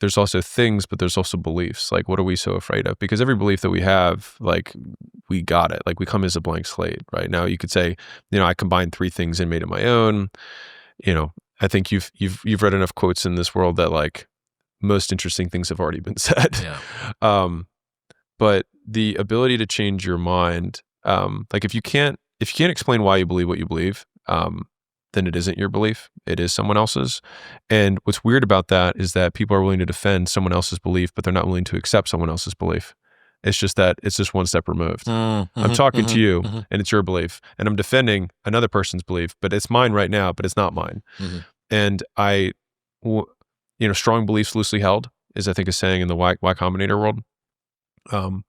there's also things, but there's also beliefs. Like, what are we so afraid of? Because every belief that we have, like, we got it. Like, we come as a blank slate, right? Now you could say, I combined 3 things and made it my own. I think you've read enough quotes in this world that, like, most interesting things have already been said. Yeah. But the ability to change your mind, like, if you can't explain why you believe what you believe, then it isn't your belief. It is someone else's. And what's weird about that is that people are willing to defend someone else's belief, but they're not willing to accept someone else's belief. It's just that it's just one step removed. I'm talking to you and it's your belief, and I'm defending another person's belief, but it's mine right now, but it's not mine. And strong beliefs loosely held is, I think, a saying in the Y Combinator world.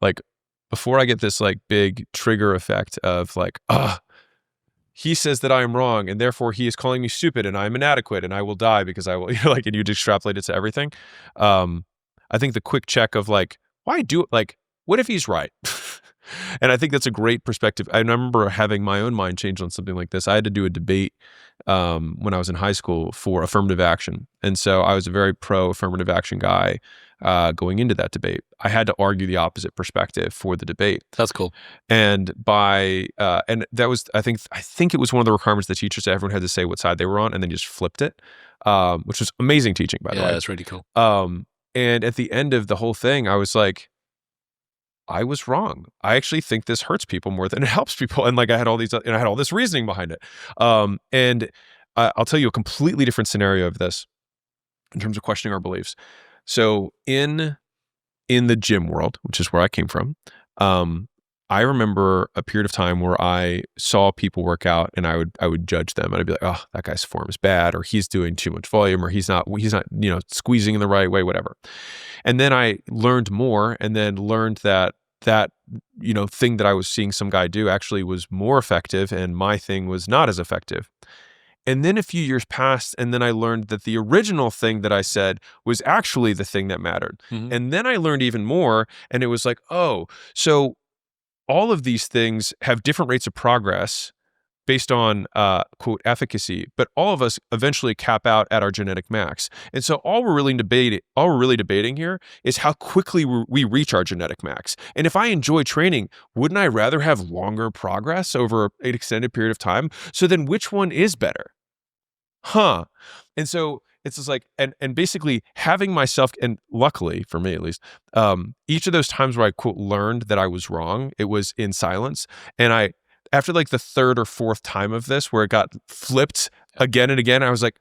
Like, before I get this, like, big trigger effect of, like, he says that I am wrong, and therefore he is calling me stupid, and I am inadequate, and I will die because I will, like, and you extrapolate it to everything. I think the quick check of, like, why do it? Like, what if he's right? And I think that's a great perspective. I remember having my own mind change on something like this. I had to do a debate when I was in high school for affirmative action. And so I was a very pro affirmative action guy going into that debate. I had to argue the opposite perspective for the debate. That's cool. And and that was, I think it was one of the requirements the teacher said everyone had to say what side they were on, and then just flipped it, which was amazing teaching, by the way. Yeah, that's really cool. And at the end of the whole thing, I was like, I was wrong. I actually think this hurts people more than it helps people. And, like, I had all this reasoning behind it. And I'll tell you a completely different scenario of this in terms of questioning our beliefs. So in the gym world, which is where I came from, I remember a period of time where I saw people work out, and I would judge them, and I'd be like, oh, that guy's form is bad, or he's doing too much volume, or he's not squeezing in the right way, whatever. And then I learned more, and then learned that thing that I was seeing some guy do actually was more effective, and my thing was not as effective. And then a few years passed, and then I learned that the original thing that I said was actually the thing that mattered. And then I learned even more, and it was like, oh, so all of these things have different rates of progress based on, quote, efficacy, but all of us eventually cap out at our genetic max. And so all we're really debating here is how quickly we reach our genetic max. And if I enjoy training, wouldn't I rather have longer progress over an extended period of time? So then which one is better? And so it's just like, and basically having myself, and luckily for me at least, each of those times where I, quote, learned that I was wrong, it was in silence. And after like the third or fourth time of this, where it got flipped again and again, I was like,